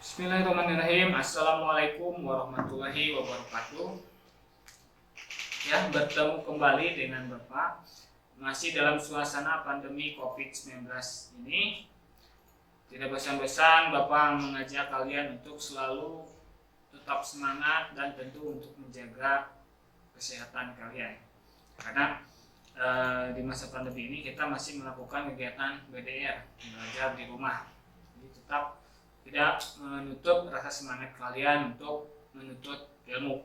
Bismillahirrahmanirrahim. Assalamualaikum warahmatullahi wabarakatuh. Ya, bertemu kembali dengan Bapak masih dalam suasana pandemi COVID-19 ini. Tidak bosan-bosan Bapak mengajak kalian untuk selalu tetap semangat dan tentu untuk menjaga kesehatan kalian. Karena di masa pandemi ini kita masih melakukan kegiatan BDR, belajar di rumah. Jadi tetap tidak menutup rasa semangat kalian untuk menuntut ilmu.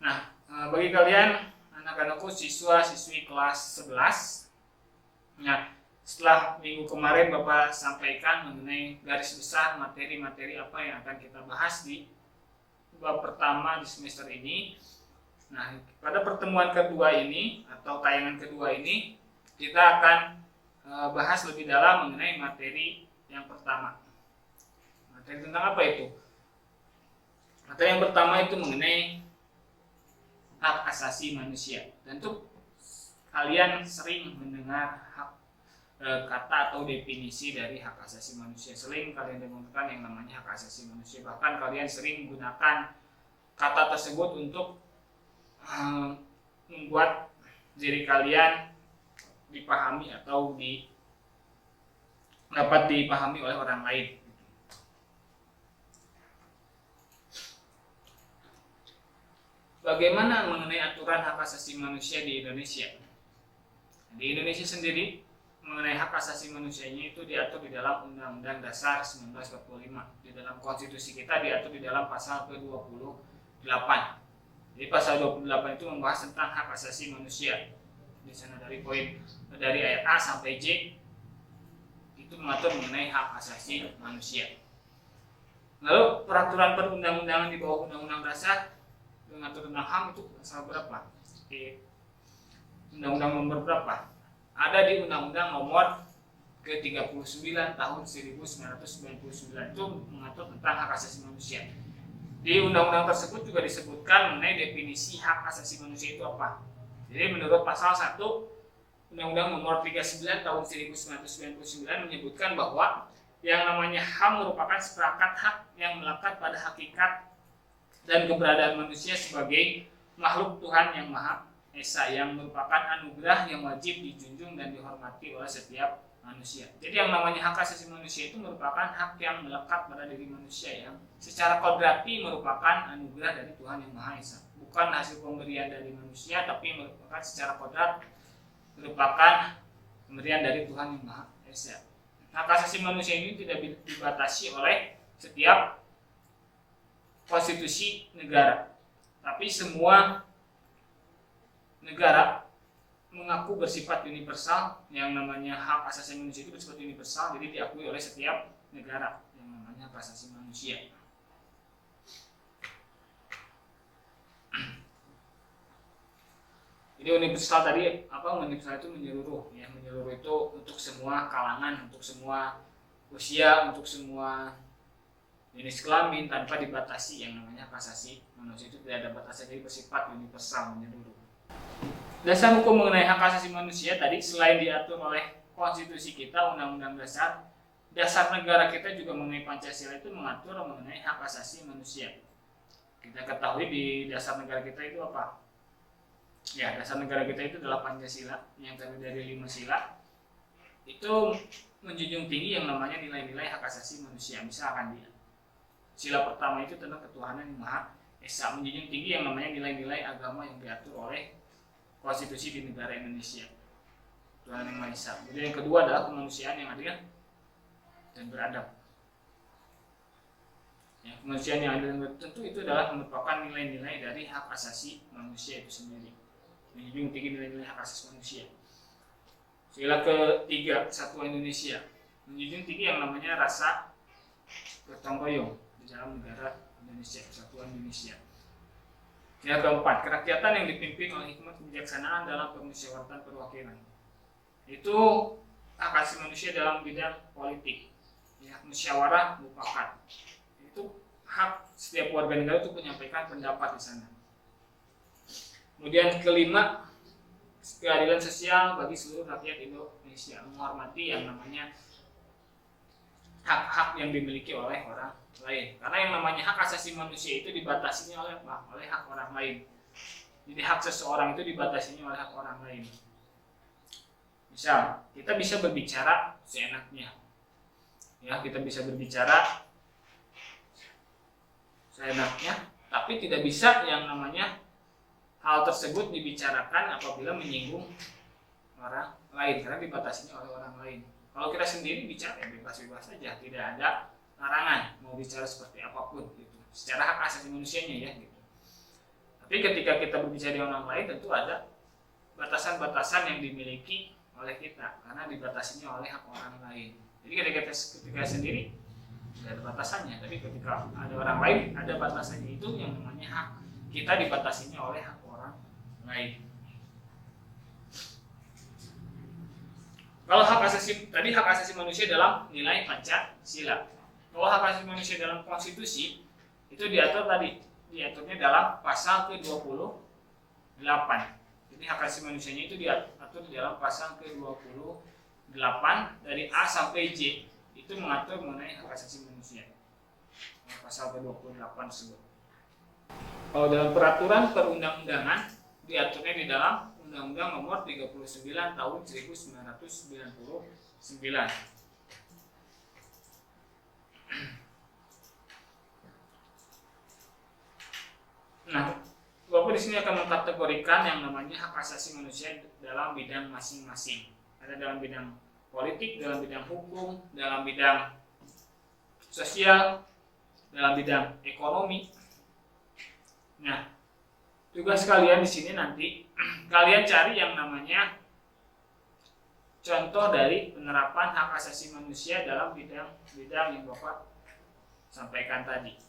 Nah, bagi kalian anak-anakku siswa-siswi kelas 11, nah setelah minggu kemarin Bapak sampaikan mengenai garis besar materi-materi apa yang akan kita bahas di bab pertama di semester ini. Nah, pada pertemuan kedua ini atau tayangan kedua ini kita akan bahas lebih dalam mengenai materi yang pertama. Materi tentang apa itu? Materi yang pertama itu mengenai hak asasi manusia. Tentu kalian sering mendengar kata atau definisi dari hak asasi manusia. Sering kalian dengarkan yang namanya hak asasi manusia. Bahkan kalian sering menggunakan kata tersebut untuk membuat diri kalian dipahami atau dapat dipahami oleh orang lain. Bagaimana mengenai aturan hak asasi manusia di Indonesia? Di Indonesia sendiri mengenai hak asasi manusianya itu diatur di dalam Undang-Undang Dasar 1945. Di dalam konstitusi kita diatur di dalam pasal ke-28. Jadi pasal 28 itu membahas tentang hak asasi manusia. Di sana dari ayat A sampai J itu mengatur mengenai hak asasi manusia. Lalu peraturan perundang-undangan di bawah Undang-Undang Dasar mengatur tentang HAM itu pasal berapa? Di Undang-Undang nomor berapa? Ada di Undang-Undang nomor ke-39 tahun 1999 itu mengatur tentang hak asasi manusia. Di undang-undang tersebut juga disebutkan mengenai definisi hak asasi manusia itu apa. Jadi menurut pasal 1 Undang-Undang nomor 39 tahun 1999 menyebutkan bahwa yang namanya HAM merupakan seperangkat hak yang melekat pada hakikat dan keberadaan manusia sebagai makhluk Tuhan yang Maha Esa, yang merupakan anugerah yang wajib dijunjung dan dihormati oleh setiap manusia. Jadi yang namanya hak asasi manusia itu merupakan hak yang melekat pada diri manusia yang secara kodrati merupakan anugerah dari Tuhan yang Maha Esa. Bukan hasil pemberian dari manusia, tapi merupakan secara kodrat merupakan pemberian dari Tuhan yang Maha Esa. Hak asasi manusia ini tidak dibatasi oleh setiap konstitusi negara, tapi semua negara mengaku bersifat universal. Yang namanya hak asasi manusia itu bersifat universal, jadi diakui oleh setiap negara yang namanya hak asasi manusia. Jadi universal tadi universal itu menyeluruh, ya, menyeluruh itu untuk semua kalangan, untuk semua usia, untuk semua jenis kelamin tanpa dibatasi. Yang namanya hak asasi manusia itu tidak ada batasan, jadi bersifat universal, menyeluruh. Dasar hukum mengenai hak asasi manusia tadi selain diatur oleh konstitusi kita, Undang-Undang Dasar, dasar negara kita juga mengenai Pancasila itu mengatur mengenai hak asasi manusia. Kita ketahui di dasar negara kita itu apa? Ya, dasar negara kita itu adalah Pancasila yang terdiri dari 5 sila. Itu menjunjung tinggi yang namanya nilai-nilai hak asasi manusia. Misalkan dia sila pertama itu tentang ketuhanan yang Maha Esa, menjunjung tinggi yang namanya nilai-nilai agama yang diatur oleh konstitusi di negara Indonesia, Tuhan yang Maha Esa. Kemudian yang kedua adalah kemanusiaan yang adil dan beradab. Ya, kemanusiaan yang adil dan beradab tentu itu adalah merupakan nilai-nilai dari hak asasi manusia itu sendiri, menjunjung tinggi nilai-nilai hak asasi manusia. Sila ketiga, Kesatuan Indonesia, menjunjung tinggi yang namanya rasa gotong royong di dalam negara Indonesia, Kesatuan Indonesia. Yang keempat, kerakyatan yang dipimpin oleh hikmat kebijaksanaan dalam permusyawaratan perwakilan. Itu hak asasi manusia dalam bidang politik, ya, musyawarah mufakat. Itu hak setiap warga negara untuk menyampaikan pendapat di sana. Kemudian kelima, keadilan sosial bagi seluruh rakyat Indonesia, menghormati yang namanya hak-hak yang dimiliki oleh orang lain. Karena yang namanya hak asasi manusia itu dibatasinya oleh apa? Oleh hak orang lain. Jadi hak seseorang itu dibatasinya oleh hak orang lain. Misal, kita bisa berbicara seenaknya. Ya, kita bisa berbicara seenaknya, tapi tidak bisa yang namanya hal tersebut dibicarakan apabila menyinggung orang lain, karena dibatasinya oleh orang lain. Kalau kita sendiri bicara bebas-bebas saja, tidak ada larangan mau bicara seperti apapun gitu. Secara hak asasi manusianya ya gitu. Tapi ketika kita berbicara dengan orang lain tentu ada batasan-batasan yang dimiliki oleh kita karena dibatasinya oleh hak orang lain. Jadi ketika sendiri tidak ada batasannya, tapi ketika ada orang lain ada batasannya, itu yang namanya hak kita dibatasinya oleh hak orang lain. Kalau hak asasi tadi hak asasi manusia dalam nilai Pancasila. Kalau hak asasi manusia dalam konstitusi itu diaturnya dalam pasal ke-28. Jadi hak asasi manusianya itu diatur di dalam pasal ke-28 dari A sampai J. Itu mengatur mengenai hak asasi manusia. Pasal ke-28 tersebut. Kalau dalam peraturan perundang-undangan diaturnya di dalam Undang-Undang Nomor 39 Tahun 1999. Nah, Bapak di sini akan mengkategorikan yang namanya hak asasi manusia dalam bidang masing-masing. Ada dalam bidang politik, dalam bidang hukum, dalam bidang sosial, dalam bidang ekonomi. Nah, tugas kalian di sini nanti kalian cari yang namanya contoh dari penerapan hak asasi manusia dalam bidang yang Bapak sampaikan tadi.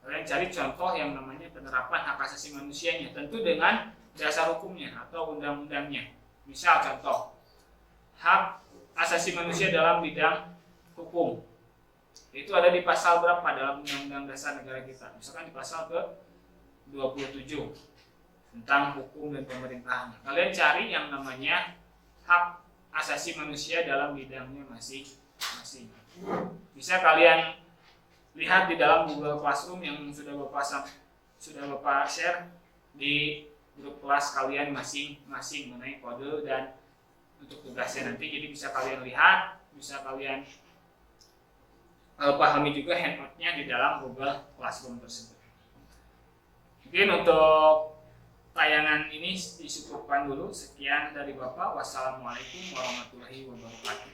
Kalian cari contoh yang namanya penerapan hak asasi manusianya, tentu dengan dasar hukumnya atau undang-undangnya. Misal contoh, hak asasi manusia dalam bidang hukum. Itu ada di pasal berapa dalam Undang-Undang Dasar Negara kita? Misalkan di pasal ke-27 tentang hukum dan pemerintahan. Kalian cari yang namanya hak asasi manusia dalam bidangnya masing-masing. Bisa kalian lihat di dalam Google Classroom yang sudah Bapak share di grup kelas kalian masing-masing mengenai kode dan untuk tugasnya nanti. Jadi bisa kalian lihat, bisa kalian pahami juga handout-nya di dalam Google Classroom tersebut. Mungkin untuk tayangan ini disukupkan dulu. Sekian dari Bapak. Wassalamualaikum warahmatullahi wabarakatuh.